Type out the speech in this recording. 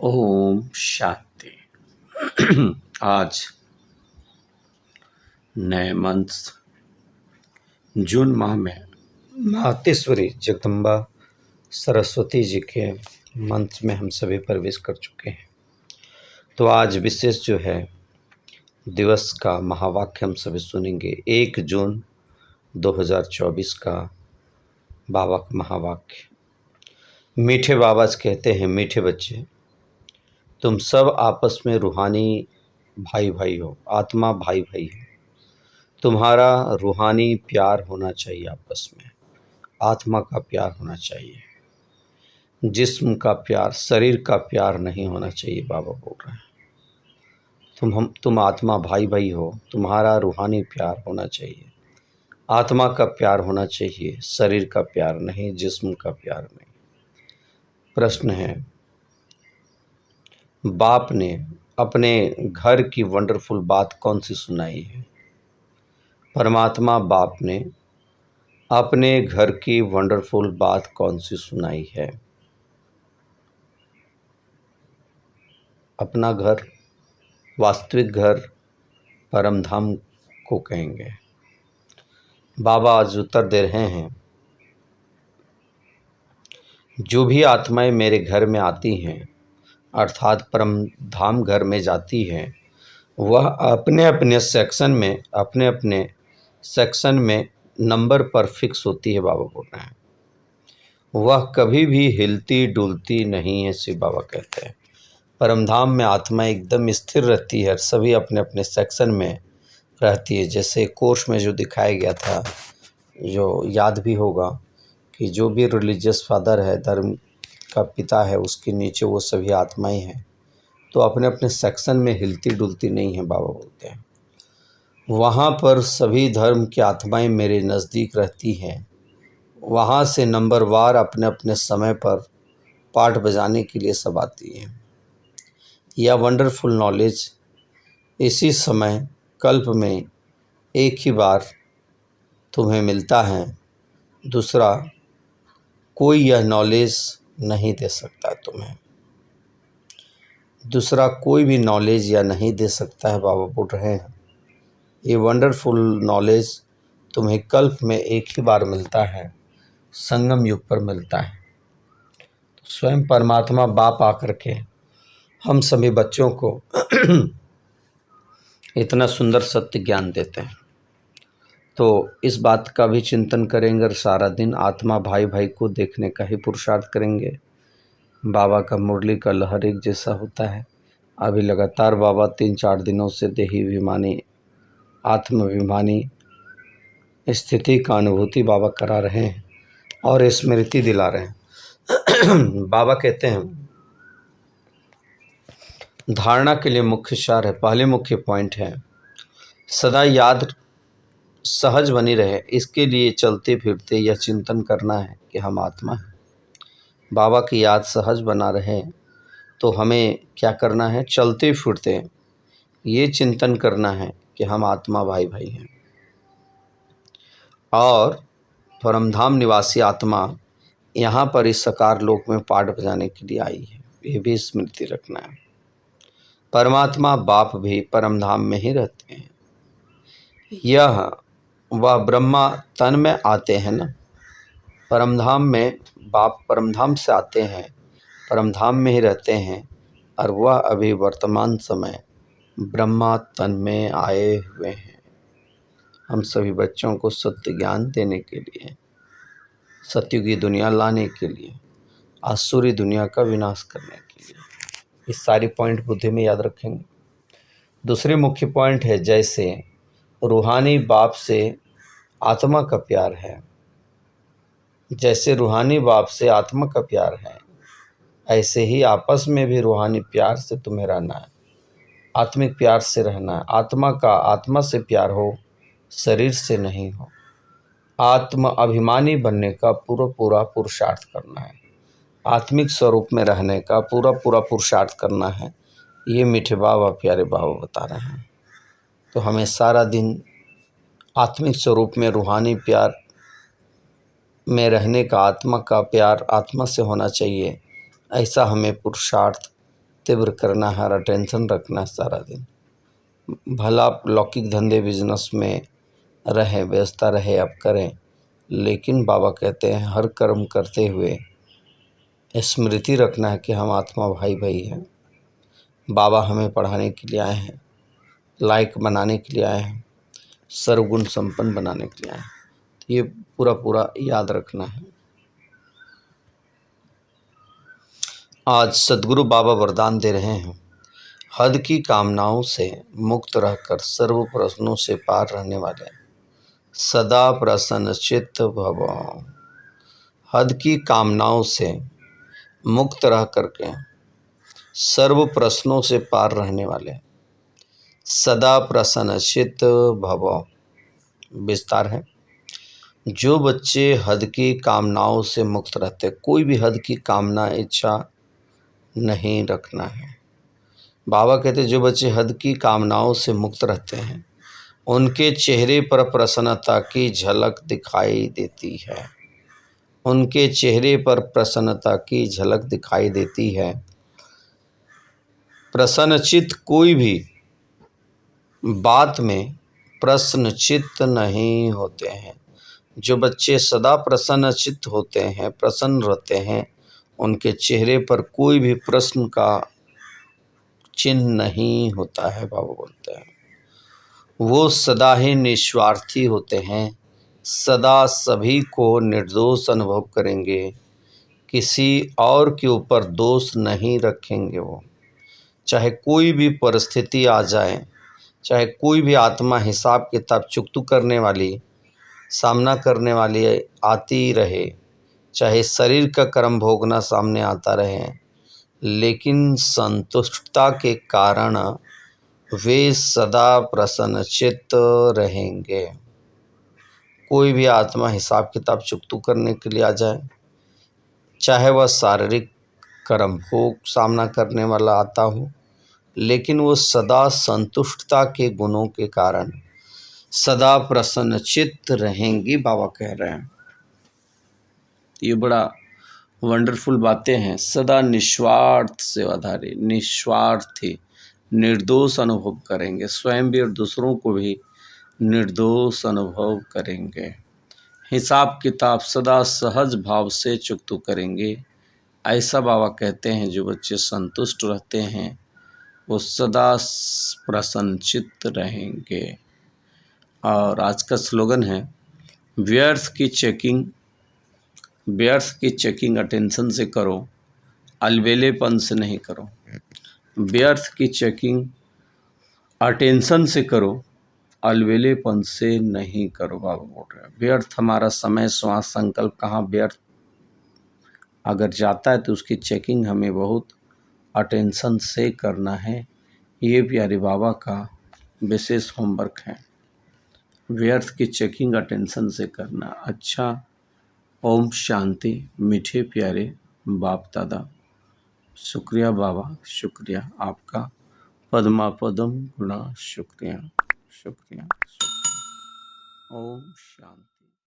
ओम शांति। आज नए मंथ जून माह में मातेश्वरी जगदम्बा सरस्वती जी के मंथ में हम सभी प्रवेश कर चुके हैं। तो आज विशेष जो है दिवस का महावाक्य हम सभी सुनेंगे। 1 जून 2024 का बाबा का महावाक्य। मीठे बाबा कहते हैं, मीठे बच्चे, तुम सब आपस में रूहानी भाई भाई हो, आत्मा भाई भाई है। तुम्हारा रूहानी प्यार होना चाहिए, आपस में आत्मा का प्यार होना चाहिए, जिस्म का प्यार, शरीर का प्यार नहीं होना चाहिए। बाबा बोल रहे हैं तुम आत्मा भाई भाई हो, तुम्हारा रूहानी प्यार होना चाहिए, आत्मा का प्यार होना चाहिए, शरीर का प्यार नहीं, जिस्म का प्यार नहीं। प्रश्न है, बाप ने अपने घर की वंडरफुल बात कौन सी सुनाई है? परमात्मा बाप ने अपने घर की वंडरफुल बात कौन सी सुनाई है? अपना घर, वास्तविक घर परम धाम को कहेंगे। बाबा आज उत्तर दे रहे हैं, जो भी आत्माएं मेरे घर में आती हैं अर्थात परम धाम घर में जाती हैं, वह अपने अपने सेक्शन में नंबर पर फिक्स होती है। बाबा बोल रहे हैं वह कभी भी हिलती डुलती नहीं है। शिव बाबा कहते हैं परमधाम में आत्मा एकदम स्थिर रहती है, सभी अपने अपने सेक्शन में रहती है। जैसे कोर्स में जो दिखाया गया था, जो याद भी होगा कि जो भी रिलीजियस फादर है, धर्म का पिता है, उसके नीचे वो सभी आत्माएं हैं, तो अपने अपने सेक्शन में हिलती डुलती नहीं है। बाबा बोलते हैं वहाँ पर सभी धर्म की आत्माएं मेरे नज़दीक रहती हैं। वहाँ से नंबरवार अपने अपने समय पर पाठ बजाने के लिए सब आती हैं। यह वंडरफुल नॉलेज इसी समय कल्प में एक ही बार तुम्हें मिलता है, दूसरा कोई यह नॉलेज नहीं दे सकता तुम्हें, दूसरा कोई भी नॉलेज यह नहीं दे सकता है। बाबा बोल रहे हैं ये वंडरफुल नॉलेज तुम्हें कल्प में एक ही बार मिलता है, संगम युग पर मिलता है। तो स्वयं परमात्मा बाप आकर के हम सभी बच्चों को इतना सुंदर सत्य ज्ञान देते हैं। तो इस बात का भी चिंतन करेंगे और सारा दिन आत्मा भाई भाई को देखने का ही पुरुषार्थ करेंगे। बाबा का मुरली का लहर एक जैसा होता है। अभी लगातार बाबा 3-4 दिनों से देही अभिमानी, आत्माभिमानी स्थिति का अनुभूति बाबा करा रहे हैं और स्मृति दिला रहे हैं। बाबा कहते हैं धारणा के लिए मुख्य सार है, पहले मुख्य पॉइंट है, सदा याद सहज बनी रहे, इसके लिए चलते फिरते यह चिंतन करना है कि हम आत्मा हैं। बाबा की याद सहज बना रहे तो हमें क्या करना है? चलते फिरते ये चिंतन करना है कि हम आत्मा भाई भाई हैं और परमधाम निवासी आत्मा यहाँ पर इस साकार लोक में पाठ बजाने के लिए आई है। ये भी स्मृति रखना है। परमात्मा बाप भी परमधाम में ही रहते हैं। यह वह ब्रह्मा तन में आते हैं ना, परमधाम में बाप परमधाम से आते हैं, परमधाम में ही रहते हैं और वह अभी वर्तमान समय ब्रह्मा तन में आए हुए हैं हम सभी बच्चों को सत्य ज्ञान देने के लिए, सत्युगी दुनिया लाने के लिए, आसुरी दुनिया का विनाश करने के लिए। इस सारी पॉइंट बुद्धि में याद रखेंगे। दूसरे मुख्य पॉइंट है, जैसे रूहानी बाप से आत्मा का प्यार है, जैसे रूहानी बाप से आत्मा का प्यार है, ऐसे ही आपस में भी रूहानी प्यार से तुम्हें रहना है, आत्मिक प्यार से रहना है। आत्मा का आत्मा से प्यार हो, शरीर से नहीं हो। आत्म अभिमानी बनने का पूरा पुरुषार्थ करना है, आत्मिक स्वरूप में रहने का पूरा पुरुषार्थ करना है। ये मीठे बाबा, प्यारे बाबा बता रहे हैं। तो हमें सारा दिन आत्मिक स्वरूप में रूहानी प्यार में रहने का, आत्मा का प्यार आत्मा से होना चाहिए, ऐसा हमें पुरुषार्थ तीव्र करना है और अटेंशन रखना है सारा दिन। भला आप लौकिक धंधे बिजनेस में रहें, व्यस्तता रहे आप करें, लेकिन बाबा कहते हैं हर कर्म करते हुए स्मृति रखना है कि हम आत्मा भाई भाई हैं। बाबा हमें पढ़ाने के लिए आए हैं, लायक बनाने के लिए आए हैं, सर्वगुण संपन्न बनाने के लिए आए हैं। तो ये पूरा पूरा याद रखना है। आज सद्गुरु बाबा वरदान दे रहे हैं, हद की कामनाओं से मुक्त रहकर सर्व प्रश्नों से पार रहने वाले सदा प्रसन्न चित्त भव। हद की कामनाओं से मुक्त रह करके सर्व प्रश्नों से पार रहने वाले सदा प्रसन्न चित्त भव। विस्तार है, जो बच्चे हद की कामनाओं से मुक्त रहते, कोई भी हद की कामना इच्छा नहीं रखना है। बाबा कहते जो बच्चे हद की कामनाओं से मुक्त रहते हैं उनके चेहरे पर प्रसन्नता की झलक दिखाई देती है। उनके चेहरे पर प्रसन्नता की झलक दिखाई देती है। प्रसन्नचित्त कोई भी बात में प्रश्नचित्त नहीं होते हैं। जो बच्चे सदा प्रसन्नचित्त होते हैं, प्रसन्न रहते हैं, उनके चेहरे पर कोई भी प्रश्न का चिन्ह नहीं होता है। बाबा बोलते हैं वो सदा ही निस्वार्थी होते हैं, सदा सभी को निर्दोष अनुभव करेंगे, किसी और के ऊपर दोष नहीं रखेंगे। वो चाहे कोई भी परिस्थिति आ जाए, चाहे कोई भी आत्मा हिसाब किताब चुकतू करने वाली, सामना करने वाली आती रहे, चाहे शरीर का कर्म भोगना सामने आता रहे, लेकिन संतुष्टता के कारण वे सदा प्रसन्नचित्त रहेंगे। कोई भी आत्मा हिसाब किताब चुकतू करने के लिए आ जाए, चाहे वह शारीरिक कर्म भोग सामना करने वाला आता हो, लेकिन वो सदा संतुष्टता के गुणों के कारण सदा प्रसन्नचित्त रहेंगी। बाबा कह रहे हैं ये बड़ा वंडरफुल बातें हैं। सदा निस्वार्थ सेवाधारी, निस्वार्थी, निर्दोष अनुभव करेंगे, स्वयं भी और दूसरों को भी निर्दोष अनुभव करेंगे। हिसाब किताब सदा सहज भाव से चुकतू करेंगे। ऐसा बाबा कहते हैं जो बच्चे संतुष्ट रहते हैं वो सदा प्रसन्नचित्त रहेंगे। और आज का स्लोगन है, व्यर्थ की चेकिंग अटेंशन से करो, अलबेलेपन से नहीं करो। व्यर्थ की चेकिंग अटेंशन से करो, अलबेलेपन से नहीं करो। बाबा बोल रहे हैं व्यर्थ हमारा समय, श्वास, संकल्प कहाँ व्यर्थ अगर जाता है तो उसकी चेकिंग हमें बहुत अटेंशन से करना है। ये प्यारे बाबा का विशेष होमवर्क है, व्यर्थ की चेकिंग अटेंशन से करना। अच्छा, ओम शांति। मीठे प्यारे बाप दादा, शुक्रिया बाबा, शुक्रिया आपका, पद्मा पदम गुणा, शुक्रिया शुक्रिया। ओम शांति।